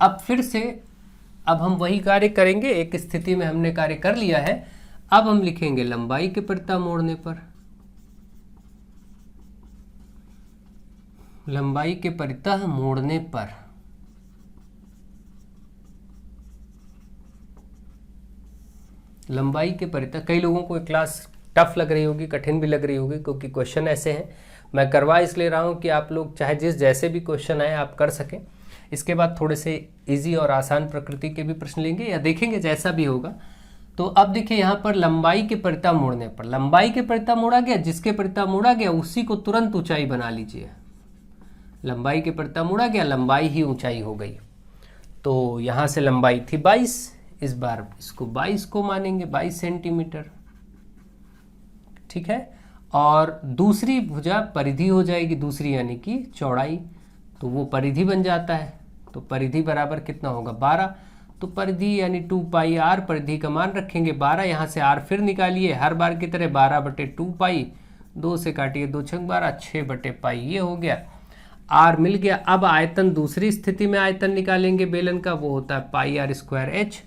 अब फिर से अब हम वही कार्य करेंगे, एक स्थिति में हमने कार्य कर लिया है, अब हम लिखेंगे लंबाई के परिता मोड़ने पर, लंबाई के परितः मोड़ने पर लंबाई के परितः। कई लोगों को क्लास टफ लग रही होगी, कठिन भी लग रही होगी, क्योंकि क्वेश्चन ऐसे हैं। मैं करवा इसलिए रहा हूँ कि आप लोग चाहे जैसे भी क्वेश्चन आए आप कर सकें। इसके बाद थोड़े से इजी और आसान प्रकृति के भी प्रश्न लेंगे या देखेंगे, जैसा भी होगा। तो अब देखिए यहाँ पर लंबाई के परिता मोड़ने पर, लंबाई के परिता मोड़ा गया, जिसके परिता मोड़ा गया उसी को तुरंत ऊंचाई बना लीजिए। लंबाई के परिता मोड़ा गया, लंबाई ही ऊंचाई हो गई। तो यहाँ से लंबाई थी 22, इस बार इसको 22 को मानेंगे, 22 सेंटीमीटर, ठीक है। और दूसरी भुजा परिधि हो जाएगी, दूसरी यानी कि चौड़ाई, तो वो परिधि बन जाता है। तो परिधि बराबर कितना होगा 12, तो परिधि यानी 2 पाई आर, परिधि का मान रखेंगे 12, यहाँ से आर फिर निकालिए हर बार की तरह 12/2 पाई, 2 से काटिए 2 छंग 12, 6/पाई, ये हो गया, आर मिल गया। अब आयतन, दूसरी स्थिति में आयतन निकालेंगे बेलन का, वो होता है पाई आर स्क्वायर एच।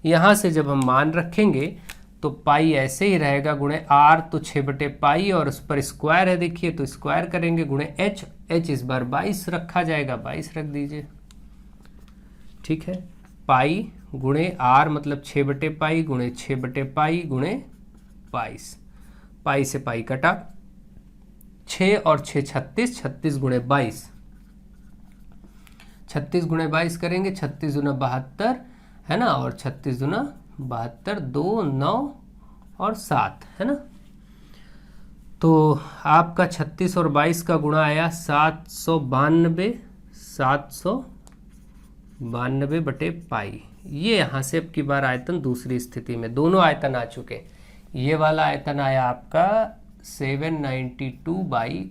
यहाँ से जब हम मान रखेंगे तो पाई ऐसे ही रहेगा, गुणे आर तो 6/पाई और उस पर स्क्वायर है, देखिए तो स्क्वायर करेंगे, गुणे एच, एच इस बार 22 रखा जाएगा, 22 रख दीजिए, ठीक है। पाई गुणे आर मतलब 6/पाई गुणे 6/पाई गुणे 22, पाई से पाई कटा, 6 और 6 36, 36 गुणे 22, 36 गुणे 22 करेंगे, 36 दूना 72 है ना, और 36 दूना 72, 2 9 और 7 है ना। तो आपका 36 और 22 का गुणा आया 792, 792/पाई। ये यहाँ से अब की बार आयतन दूसरी स्थिति में, दोनों आयतन आ चुके। ये वाला आयतन आया आपका 792/पाई,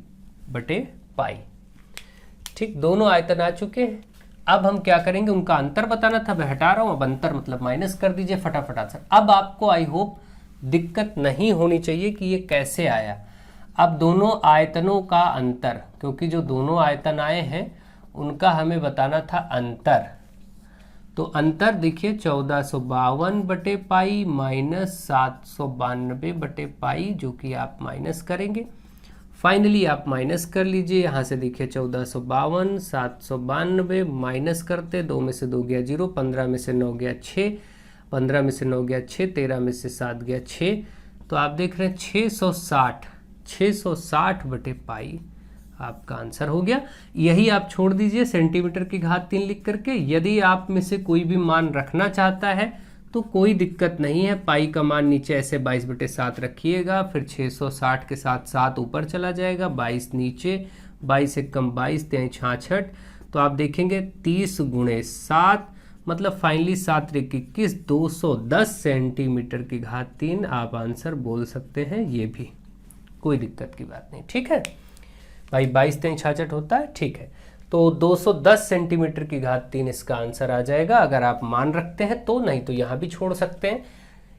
ठीक, दोनों आयतन आ चुके हैं। अब हम क्या करेंगे, उनका अंतर बताना था, मैं हटा रहा हूँ, अब अंतर मतलब माइनस कर दीजिए फटाफट आंसर। अब आपको आई होप दिक्कत नहीं होनी चाहिए कि ये कैसे आया। अब दोनों आयतनों का अंतर, क्योंकि जो दोनों आयतन आए हैं उनका हमें बताना था अंतर। तो अंतर देखिए 1452/पाई माइनस 792/पाई, जो कि आप माइनस करेंगे। फाइनली आप माइनस कर लीजिए, यहाँ से देखिए 1452, 792 माइनस करते, 2 में से 2 गया 0, 15 में से 9 गया 6, 15 में से 9 गया 6, 13 में से 7 गया 6, तो आप देख रहे हैं 660/पाई आपका आंसर हो गया। यही आप छोड़ दीजिए सेंटीमीटर की घात 3 लिख करके। यदि आप में से कोई भी मान रखना चाहता है तो कोई दिक्कत नहीं है, पाई का मान नीचे ऐसे 22/7 रखिएगा, फिर 660 के साथ 7 ऊपर चला जाएगा, 22 नीचे, 22 एक कम 22, 3 66, तो आप देखेंगे 30 गुणे 7 मतलब फाइनली 7 × 21, 210 सेंटीमीटर की घात 3 आप आंसर बोल सकते हैं, ये भी कोई दिक्कत की बात नहीं, ठीक है भाई। 22 3 66 होता है, ठीक है। तो 210 सेंटीमीटर की घात 3 इसका आंसर आ जाएगा, अगर आप मान रखते हैं तो, नहीं तो यहां भी छोड़ सकते हैं।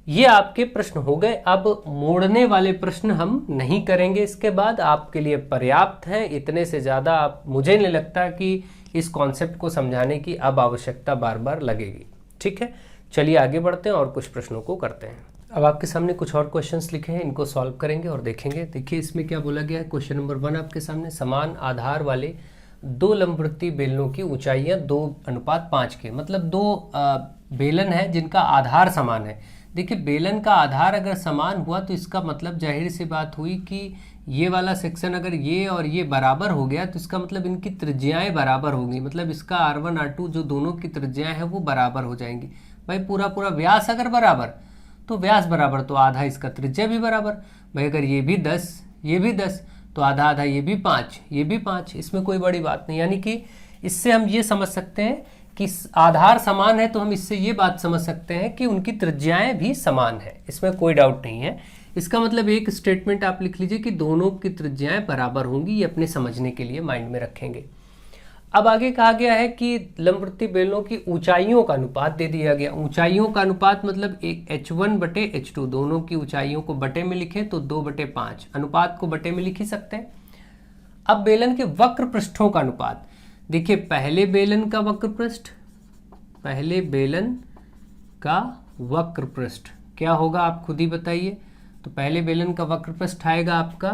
ये आपके प्रश्न हो गए। अब मोड़ने वाले प्रश्न हम नहीं करेंगे, इसके बाद आपके लिए पर्याप्त है। इतने से ज़्यादा आप, मुझे नहीं लगता कि इस कॉन्सेप्ट को समझाने की अब आवश्यकता बार बार लगेगी, ठीक है। चलिए आगे बढ़ते हैं और कुछ प्रश्नों को करते हैं। अब आपके सामने कुछ और क्वेश्चंस लिखे हैं, इनको सॉल्व करेंगे और देखेंगे। देखिए इसमें क्या बोला गया है, क्वेश्चन नंबर 1 आपके सामने, समान आधार वाले 2 लंबवृत्तीय बेलनों की ऊंचाइयां 2:5 के, मतलब 2 बेलन है जिनका आधार समान है। देखिए बेलन का आधार अगर समान हुआ तो इसका मतलब जाहिर सी बात हुई कि ये वाला सेक्शन अगर ये और ये बराबर हो गया तो इसका मतलब इनकी त्रिज्याएं बराबर होंगी, मतलब इसका R1 R2 जो दोनों की त्रिज्याएं हैं वो बराबर हो जाएंगी। भाई पूरा व्यास अगर बराबर तो व्यास बराबर तो आधा इसका त्रिज्या भी बराबर। भाई अगर ये भी 10 ये भी 10 तो आधा आधा ये भी 5 ये भी 5, इसमें कोई बड़ी बात नहीं। यानी कि इससे हम ये समझ सकते हैं कि आधार समान है, तो हम इससे ये बात समझ सकते हैं कि उनकी त्रिज्याएं भी समान है, इसमें कोई डाउट नहीं है। इसका मतलब एक स्टेटमेंट आप लिख लीजिए कि दोनों की त्रिज्याएं बराबर होंगी, ये अपने समझने के लिए माइंड में रखेंगे। अब आगे कहा गया है कि लंबवृत्तीय बेलनों की ऊंचाइयों का अनुपात दे दिया गया। ऊंचाइयों का अनुपात मतलब एक h1/h2, दोनों की ऊंचाइयों को बटे में लिखें तो 2/5, अनुपात को बटे में लिख ही सकते हैं। अब बेलन के वक्र पृष्ठों का अनुपात, देखिए पहले बेलन का वक्र पृष्ठ, पहले बेलन का वक्र पृष्ठ क्या होगा आप खुद ही बताइए। तो पहले बेलन का वक्र पृष्ठ आएगा आपका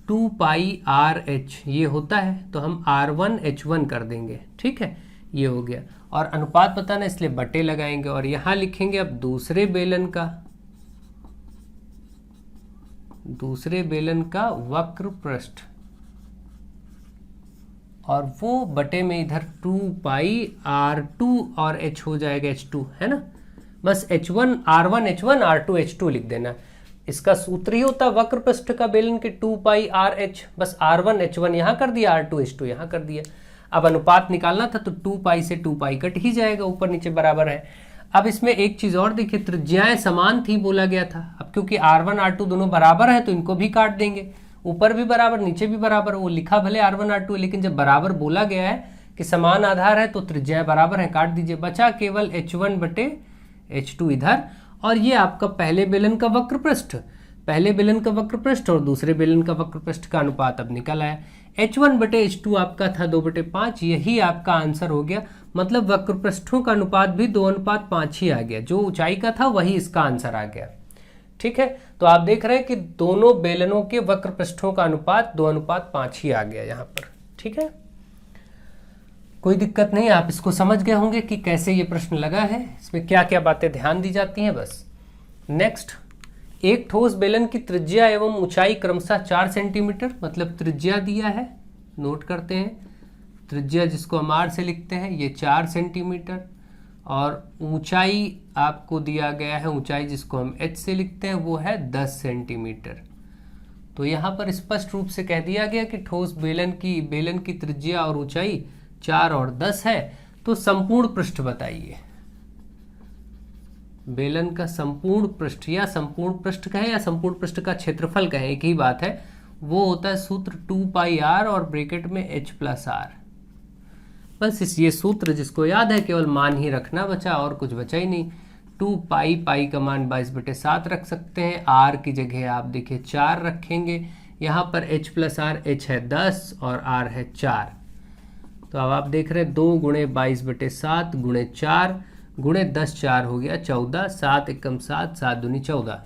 2 पाई आर एच, ये होता है तो हम R1 H1 कर देंगे, ठीक है, ये हो गया। और अनुपात बताना इसलिए बटे लगाएंगे और यहां लिखेंगे अब दूसरे बेलन का वक्र पृष्ठ, और वो बटे में इधर 2 पाई R2 और H हो जाएगा H2, है ना। बस R1 H1 R2 H2 लिख देना। इसका सूत्र ही होता वक्र पृष्ठ का बेलन के 2 पाई RH, बस R1 H1 यहां कर दिया, R2 H2 यहां कर दिया। अब अनुपात निकालना था तो 2 पाई से 2 पाई कट ही जाएगा, ऊपर नीचे बराबर है। अब इसमें एक चीज और देखिए, त्रिज्याएं समान थी बोला गया था। अब क्योंकि R1 R2 दोनों बराबर है तो इनको भी काट देंगे, ऊपर भी बराबर नीचे भी बराबर। वो लिखा भले R1 R2 लेकिन जब बराबर बोला गया है कि समान आधार है तो त्रिज्याएं बराबर है, काट दीजिए। बचा केवल H1 बटे H2 इधर, और ये आपका पहले बेलन का वक्र पृष्ठ और दूसरे बेलन का वक्र पृष्ठ का अनुपात अब निकल आया। H1 बटे H2 आपका था 2/5, यही आपका आंसर हो गया। मतलब वक्र पृष्ठों का अनुपात भी 2:5 ही आ गया, जो ऊंचाई का था वही इसका आंसर आ गया, ठीक है। तो आप देख रहे हैं कि दोनों बेलनों के वक्र पृष्ठों का अनुपात 2:5 ही आ गया यहाँ पर, ठीक है। कोई दिक्कत नहीं, आप इसको समझ गए होंगे कि कैसे ये प्रश्न लगा है, इसमें क्या क्या बातें ध्यान दी जाती हैं बस। नेक्स्ट, एक ठोस बेलन की त्रिज्या एवं ऊंचाई क्रमशः 4 सेंटीमीटर, मतलब त्रिज्या दिया है, नोट करते हैं, त्रिज्या जिसको हम R से लिखते हैं ये 4 सेंटीमीटर, और ऊंचाई आपको दिया गया है, ऊंचाई जिसको हम H से लिखते हैं वो है 10 सेंटीमीटर। तो यहाँ पर स्पष्ट रूप से कह दिया गया कि ठोस बेलन की त्रिज्या और ऊंचाई 4 और 10 है। तो संपूर्ण पृष्ठ बताइए, बेलन का संपूर्ण पृष्ठ, या संपूर्ण पृष्ठ कहें या संपूर्ण पृष्ठ का क्षेत्रफल कहें, एक ही बात है। वो होता है सूत्र 2 पाई R और ब्रैकेट में H प्लस R। बस ये सूत्र जिसको याद है केवल मान ही रखना बचा, और कुछ बचा ही नहीं। 2 पाई का मान 22/7 रख सकते हैं, R की जगह आप देखिए 4 रखेंगे, यहाँ पर H प्लस R, H है 10 और R है 4। तो अब आप देख रहे हैं 2 गुणे 22/7 गुणे 4 गुणे 10, 4 हो गया 14, 7 एकम 7, 7 दूनी 14,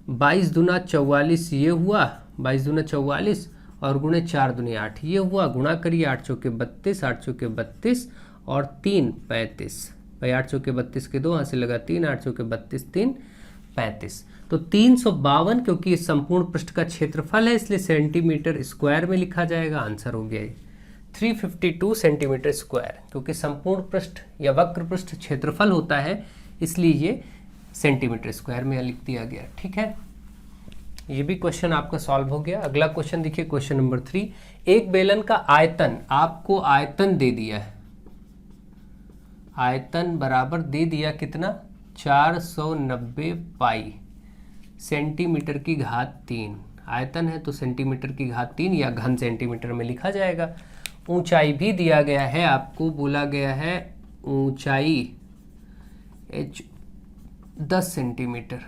22 दूना 44 ये हुआ, 22 दूना 44 और गुणे 4 दूनी 8 ये हुआ। गुणा करिए 8 चौके 32, 8 चौके 32 और 3 35, भाई 8 चौके 32 के 2 हाथ से लगा 3, 8 चौके 32, 3 35, तो 352, क्योंकि ये संपूर्ण पृष्ठ का क्षेत्रफल है इसलिए सेंटीमीटर स्क्वायर में लिखा जाएगा। आंसर हो गया 352 सेंटीमीटर स्क्वायर, क्योंकि संपूर्ण पृष्ठ या वक्र पृष्ठ क्षेत्रफल होता है इसलिए ये सेंटीमीटर स्क्वायर में लिख दिया गया, ठीक है। ये भी क्वेश्चन आपका सॉल्व हो गया। अगला क्वेश्चन देखिए, क्वेश्चन नंबर 3। एक बेलन का आयतन, आपको आयतन दे दिया है, आयतन बराबर दे दिया कितना, 490 पाई सेंटीमीटर की घात 3। आयतन है तो सेंटीमीटर की घात 3 या घन सेंटीमीटर में लिखा जाएगा। ऊंचाई भी दिया गया है, आपको बोला गया है ऊंचाई H 10 सेंटीमीटर।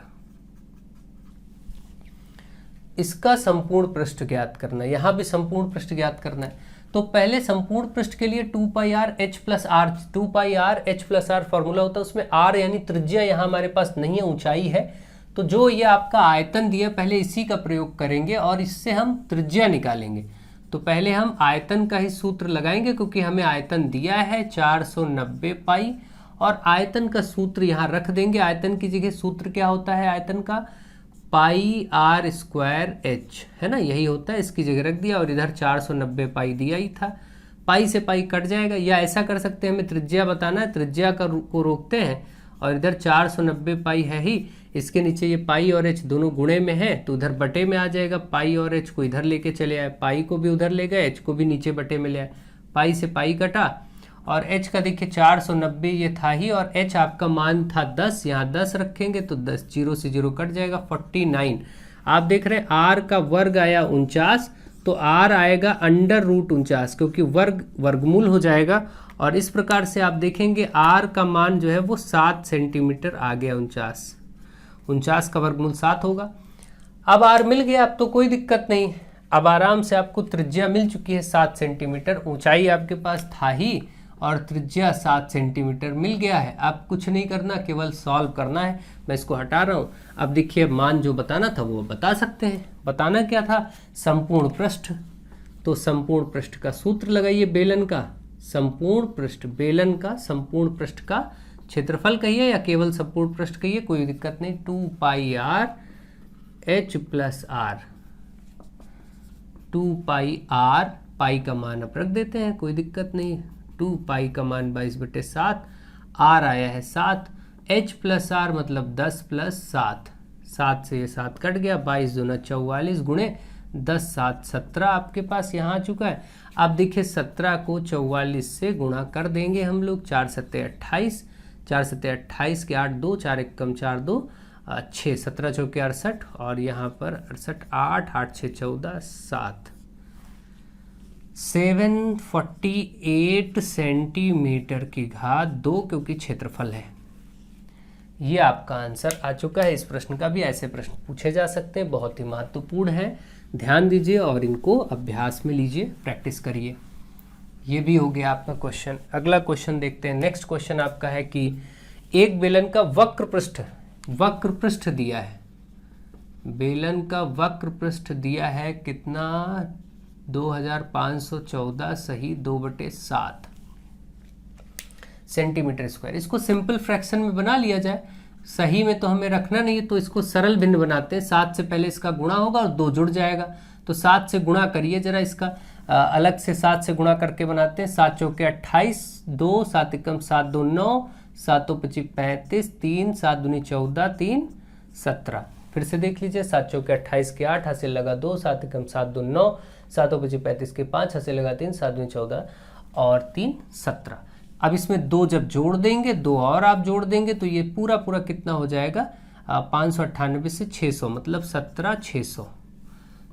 इसका संपूर्ण पृष्ठ ज्ञात करना है, यहां भी संपूर्ण पृष्ठ ज्ञात करना है। तो पहले संपूर्ण पृष्ठ के लिए 2 पाई R H प्लस R, 2 पाई R H plus R formula होता है, उसमें R यानी त्रिज्या यहाँ हमारे पास नहीं है, ऊंचाई है। तो जो ये आपका आयतन दिया पहले इसी का प्रयोग करेंगे और इससे हम त्रिज्या निकालेंगे। तो पहले हम आयतन का ही सूत्र लगाएंगे, क्योंकि हमें आयतन दिया है 490 पाई, और आयतन का सूत्र यहाँ रख देंगे। आयतन की जगह सूत्र क्या होता है आयतन का, पाई R स्क्वायर H, है ना, यही होता है, इसकी जगह रख दिया और इधर 490 पाई दिया ही था। पाई से पाई कट जाएगा, या ऐसा कर सकते हैं, हमें त्रिज्या बताना है, त्रिज्या को रोकते हैं और इधर 490 पाई है ही, इसके नीचे ये पाई और H दोनों गुणे में है तो उधर बटे में आ जाएगा। पाई और H को इधर लेके चले आए, पाई को भी उधर ले गए, H को भी नीचे बटे में ले आए, पाई से पाई कटा और H का देखिए 490 ये था ही, और H आपका मान था 10, यहाँ 10 रखेंगे तो 10 0 से 0 कट जाएगा, 49। आप देख रहे हैं R का वर्ग आया 49, तो R आएगा √49, क्योंकि वर्गमूल हो जाएगा। और इस प्रकार से आप देखेंगे R का मान जो है वो 7 सेंटीमीटर आ गया, 49 का वर्गमूल 7 होगा। अब R मिल गया, अब तो कोई दिक्कत नहीं, अब आराम से आपको त्रिज्या मिल चुकी है 7 सेंटीमीटर, ऊंचाई आपके पास था ही और त्रिज्या 7 सेंटीमीटर मिल गया है। अब कुछ नहीं करना, केवल सॉल्व करना है। मैं इसको हटा रहा हूँ। अब देखिए मान जो बताना था वो बता सकते हैं। बताना क्या था? संपूर्ण पृष्ठ। तो संपूर्ण पृष्ठ का सूत्र लगाइए बेलन का। संपूर्ण पृष्ठ, बेलन का संपूर्ण पृष्ठ का क्षेत्रफल कहिए या केवल संपूर्ण पृष्ठ कहिए, कोई दिक्कत नहीं। 2 pi R H plus R. 2 pi R, pi का मान अब रख देते हैं, कोई दिक्कत नहीं। 2 पाई का मान 22/7, आर आया है 7, एच प्लस आर मतलब 10 प्लस 7, 7 से ये 7 कट गया, 22 दूना 44 गुणे 10 7 17 आपके पास यहाँ आ चुका है। अब देखिए 17 को 44 से गुणा कर देंगे हम लोग। 4 7 28, 4 7 28 के 8 2, 4 1 कम 4 2 6, 17 चौके 68 और यहाँ पर 68 8 8 6 14 7, 748 सेंटीमीटर की घात 2 क्योंकि क्षेत्रफल है। ये आपका आंसर आ चुका है। इस प्रश्न का भी ऐसे प्रश्न पूछे जा सकते हैं, बहुत ही महत्वपूर्ण है। ध्यान दीजिए और इनको अभ्यास में लीजिए, प्रैक्टिस करिए। ये भी हो गया आपका क्वेश्चन। अगला क्वेश्चन देखते हैं। नेक्स्ट क्वेश्चन आपका है कि एक बेलन का वक्र पृष्ठ दिया है। बेलन का वक्र पृष्ठ दिया है कितना? 2514 सही 2/7 सेंटीमीटर स्क्वायर। इसको सिंपल फ्रैक्शन में बना लिया जाए। सही में तो हमें रखना नहीं है, तो इसको सरल भिन्न बनाते हैं। 7 से पहले इसका गुणा होगा और 2 जुड़ जाएगा। तो 7 से गुणा करिए जरा, इसका अलग से 7 से गुणा करके बनाते हैं। 7 चौके 28, 2 7 एकम 7 2 9, 7 25 35, 3 7 दूनी 14, 3 17। फिर से देख लीजिए, 7 चौके 28 के 8, हासिल लगा 2, 7 एकम 7 2 9, 7 25 35 के 5, हासिल लगा 3, 7 दूनी 14 और 3 17। अब इसमें 2 जब जोड़ देंगे, 2 और आप जोड़ देंगे तो ये पूरा पूरा कितना हो जाएगा? 598 से 600 मतलब 17,600।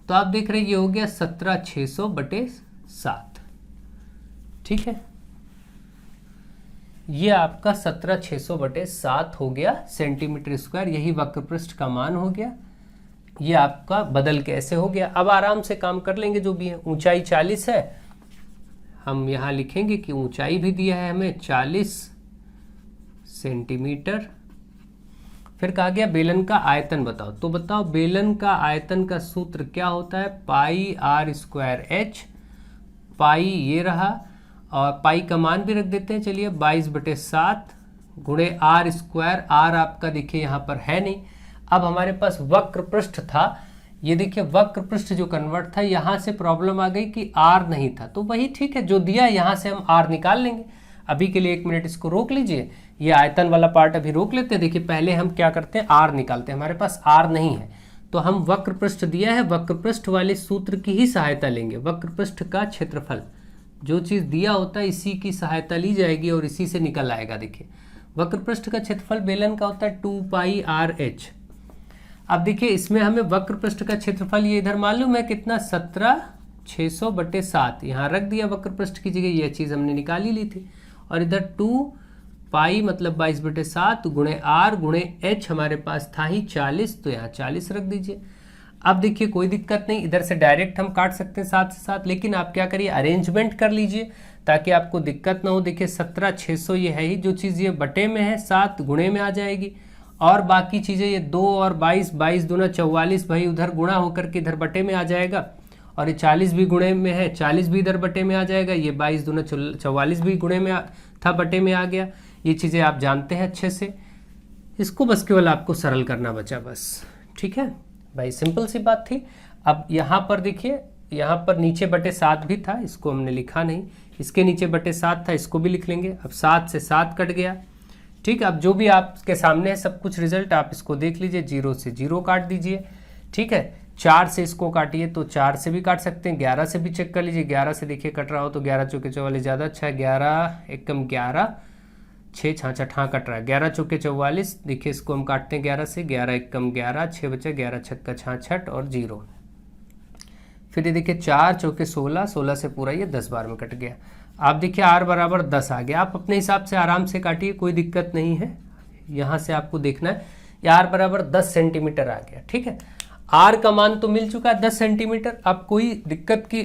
तो आप देख रहे हैं ये हो गया 17,600/7। ठीक है, ये आपका 17,600/7 हो गया सेंटीमीटर स्क्वायर। यही वक्र पृष्ठ का मान हो गया। ये आपका बदल के ऐसे हो गया। अब आराम से काम कर लेंगे जो भी है। ऊंचाई 40 है, हम यहाँ लिखेंगे कि ऊंचाई भी दिया है हमें 40 सेंटीमीटर। फिर कहा गया बेलन का आयतन बताओ। तो बताओ बेलन का आयतन का सूत्र क्या होता है? पाई आर स्क्वायर एच। पाई ये रहा और पाई का मान भी रख देते हैं, चलिए 22/7 गुणे आर स्क्वायर। आर आपका देखिए यहाँ पर है नहीं। अब हमारे पास वक्र पृष्ठ था, ये देखिए वक्र पृष्ठ जो कन्वर्ट था, यहाँ से प्रॉब्लम आ गई कि आर नहीं था। तो वही ठीक है, जो दिया यहाँ से हम आर निकाल लेंगे। अभी के लिए 1 मिनट इसको रोक लीजिए, ये आयतन वाला पार्ट अभी रोक लेते हैं। देखिए पहले हम क्या करते हैं, आर निकालते हैं। हमारे पास आर नहीं है तो हम वक्र पृष्ठ दिया है, वक्र पृष्ठ वाले सूत्र की ही सहायता लेंगे। वक्र पृष्ठ का क्षेत्रफल, जो चीज़ दिया होता है इसी की सहायता ली जाएगी और इसी से निकल आएगा। देखिए वक्र पृष्ठ का क्षेत्रफल बेलन का होता है 2 पाई आर एच। अब देखिए इसमें हमें वक्र पृष्ठ का क्षेत्रफल ये इधर मालूम है कितना? 17,600/7। यहाँ रख दिया वक्र पृष्ठ की जगह, यह चीज़ हमने निकाल ही ली थी। और इधर 2 पाई मतलब 22/7 गुणे आर गुणे एच हमारे पास था ही 40, तो यहाँ 40 रख दीजिए। अब देखिए कोई दिक्कत नहीं, इधर से डायरेक्ट हम काट सकते हैं 7 से 7, लेकिन आप क्या करिए अरेंजमेंट कर लीजिए ताकि आपको दिक्कत ना हो। देखिए 17,600 ये है ही, जो चीज़ ये बटे में है 7 गुणे में आ जाएगी और बाकी चीज़ें ये 2 और 22, 22 दूना 44 भाई उधर गुणा होकर के इधर बटे में आ जाएगा। और ये 40 भी गुणे में है, 40 भी इधर बटे में आ जाएगा। ये 22 दूना 44 भी गुणे में था, बटे में आ गया। ये चीज़ें आप जानते हैं अच्छे से। इसको बस केवल आपको सरल करना बचा बस। ठीक है भाई, सिंपल सी बात थी। अब यहाँ पर देखिए, यहाँ पर नीचे बटे 7 भी था, इसको हमने लिखा नहीं। इसके नीचे बटे 7 था, इसको भी लिख लेंगे। अब 7 से 7 कट गया। ठीक है, अब जो भी आपके सामने है सब कुछ रिजल्ट आप इसको देख लीजिए। 0 से 0 काट दीजिए। ठीक है, 4 से इसको काटिए तो 4 से भी काट सकते हैं, 11 से भी चेक कर लीजिए। 11 से देखिए कट रहा हो तो 11 चौके 44 ज़्यादा अच्छा है। 11 एकम 11, 6 छाछठ हाँ कट रहा है। 11 चौके 44, देखिए इसको हम काटते हैं 11 से। 11 एकम 11, 6 बचे, 11 छक्का 66 और 0। फिर ये देखिए 4 चौके 16, 16 से पूरा ये 10 बार में कट गया। आप देखिए r बराबर 10 आ गया। आप अपने हिसाब से आराम से काटिए, कोई दिक्कत नहीं है। यहाँ से आपको देखना है, r बराबर 10 सेंटीमीटर आ गया। ठीक है, r का मान तो मिल चुका है 10 सेंटीमीटर। अब कोई दिक्कत की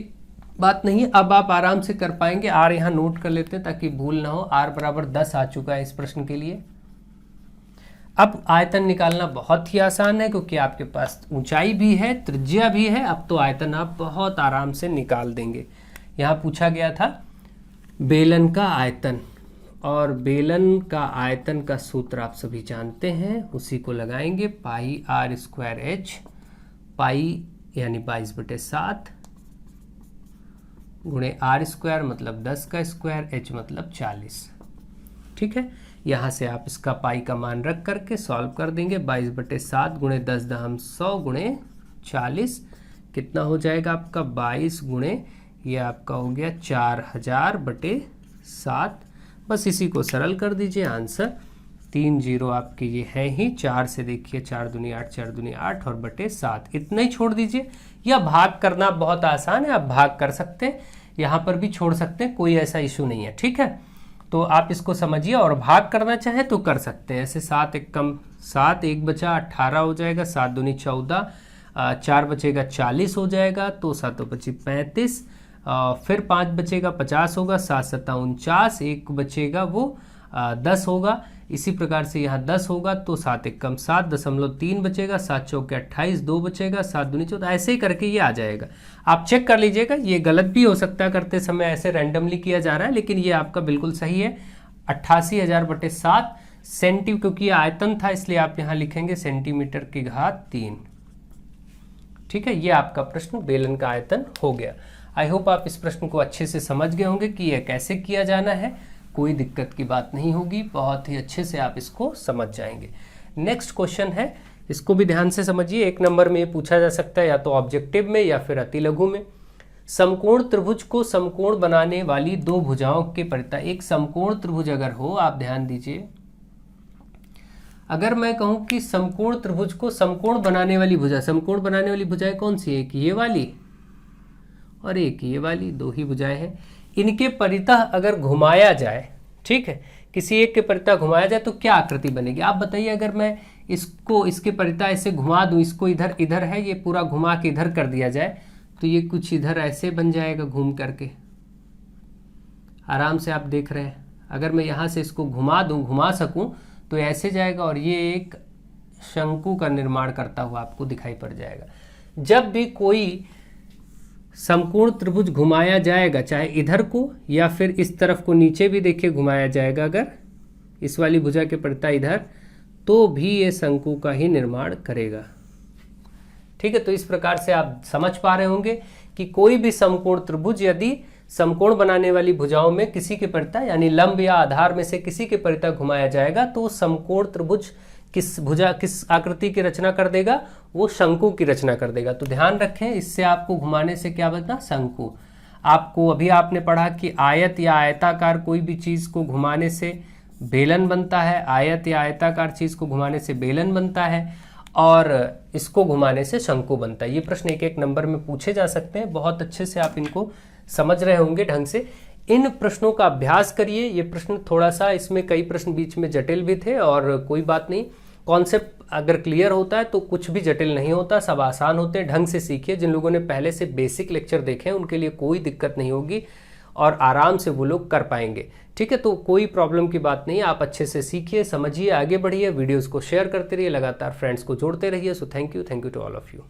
बात नहीं है। अब आप आराम से कर पाएंगे। आर यहाँ नोट कर लेते हैं ताकि भूल ना हो। आर बराबर 10 आ चुका है इस प्रश्न के लिए। अब आयतन निकालना बहुत ही आसान है क्योंकि आपके पास ऊंचाई भी है, त्रिज्या भी है। अब तो आयतन आप बहुत आराम से निकाल देंगे। यहाँ पूछा गया था बेलन का आयतन, और बेलन का आयतन का सूत्र आप सभी जानते हैं, उसी को लगाएंगे। पाई आर स्क्वायर एच, पाई यानी 22/7 गुणे आर स्क्वायर मतलब 10 का स्क्वायर, एच मतलब 40। ठीक है, यहाँ से आप इसका पाई का मान रख करके सॉल्व कर देंगे। 22/7 गुणे 10⁻100 गुणे 40 कितना हो जाएगा आपका 22 गुणे, ये आपका हो गया 4000/7। बस इसी को सरल कर दीजिए। आंसर 3 0 आपके ये है ही। 4 से देखिए 4 दूनी 8, 4 दूनी 8 और बटे 7 इतना ही छोड़ दीजिए। या भाग करना बहुत आसान है, आप भाग कर सकते हैं, यहाँ पर भी छोड़ सकते हैं, कोई ऐसा इशू नहीं है। ठीक है, तो आप इसको समझिए और भाग करना चाहे तो कर सकते हैं। ऐसे 7 1 कम 7, 1 बचा 18 हो जाएगा, 7 दूनी 14, 4 बचेगा 40 हो जाएगा, तो 7 बची 35, फिर 5 बचेगा 50 होगा, 7 7 49, 1 बचेगा वो 10 होगा। इसी प्रकार से यहाँ 10 होगा तो 7 1 कम 7 0.3 बचेगा, 7 चौके 28, 2 बचेगा, 7 दूनी 14, ऐसे ही करके ये आ जाएगा। आप चेक कर लीजिएगा, ये गलत भी हो सकता है, करते समय ऐसे रैंडमली किया जा रहा है, लेकिन ये आपका बिल्कुल सही है। 88,000/7 सेंटी, क्योंकि ये आयतन था इसलिए आप यहाँ लिखेंगे सेंटीमीटर की घात 3। ठीक है, ये आपका प्रश्न बेलन का आयतन हो गया। आई होप आप इस प्रश्न को अच्छे से समझ गए होंगे कि यह कैसे किया जाना है। कोई दिक्कत की बात नहीं होगी, बहुत ही अच्छे से आप इसको समझ जाएंगे। नेक्स्ट क्वेश्चन है, इसको भी ध्यान से समझिए। 1 नंबर में ये पूछा जा सकता है या तो ऑब्जेक्टिव में या फिर अति लघु में। समकोण त्रिभुज को समकोण बनाने वाली दो भुजाओं के परिता, एक समकोण त्रिभुज अगर हो, आप ध्यान दीजिए, अगर मैं कहूं कि समकोण त्रिभुज को समकोण बनाने वाली भुजा, समकोण बनाने वाली भुजाएं कौन सी है? एक ये वाली और एक ये वाली, दो ही भुजाएं हैं। इनके परितः अगर घुमाया जाए, ठीक है, किसी एक के परितः घुमाया जाए तो क्या आकृति बनेगी? आप बताइए। अगर मैं इसको इसके परितः ऐसे घुमा दूं, इसको इधर इधर है, ये पूरा घुमा के इधर कर दिया जाए तो ये कुछ इधर ऐसे बन जाएगा घूम करके, आराम से आप देख रहे हैं। अगर मैं यहाँ से इसको घुमा दूं, घुमा सकूं तो ऐसे जाएगा और ये एक शंकु का निर्माण करता हुआ आपको दिखाई पड़ जाएगा। जब भी कोई समकोण त्रिभुज घुमाया जाएगा, चाहे इधर को या फिर इस तरफ को नीचे भी देखिए घुमाया जाएगा, अगर इस वाली भुजा के परितः इधर, तो भी ये शंकु का ही निर्माण करेगा। ठीक है, तो इस प्रकार से आप समझ पा रहे होंगे कि कोई भी समकोण त्रिभुज यदि समकोण बनाने वाली भुजाओं में किसी के परितः यानी लंब या आधार में से किसी के परितः घुमाया जाएगा तो समकोण त्रिभुज किस भुजा किस आकृति की रचना कर देगा? वो शंकु की रचना कर देगा। तो ध्यान रखें, इससे आपको घुमाने से क्या बनता? शंकु। आपको अभी आपने पढ़ा कि आयत या आयताकार कोई भी चीज को घुमाने से बेलन बनता है, आयत या आयताकार चीज को घुमाने से बेलन बनता है और इसको घुमाने से शंकु बनता है। ये प्रश्न 1-1 नंबर में पूछे जा सकते हैं। बहुत अच्छे से आप इनको समझ रहे होंगे ढंग से। इन प्रश्नों का अभ्यास करिए। ये प्रश्न थोड़ा सा, इसमें कई प्रश्न बीच में जटिल भी थे और कोई बात नहीं, कॉन्सेप्ट अगर क्लियर होता है तो कुछ भी जटिल नहीं होता, सब आसान होते हैं। ढंग से सीखिए। जिन लोगों ने पहले से बेसिक लेक्चर देखे हैं उनके लिए कोई दिक्कत नहीं होगी और आराम से वो लोग कर पाएंगे। ठीक है, तो कोई प्रॉब्लम की बात नहीं, आप अच्छे से सीखिए, समझिए, आगे बढ़िए, वीडियोस को शेयर करते रहिए, लगातार फ्रेंड्स को जोड़ते रहिए। So thank you to all of you.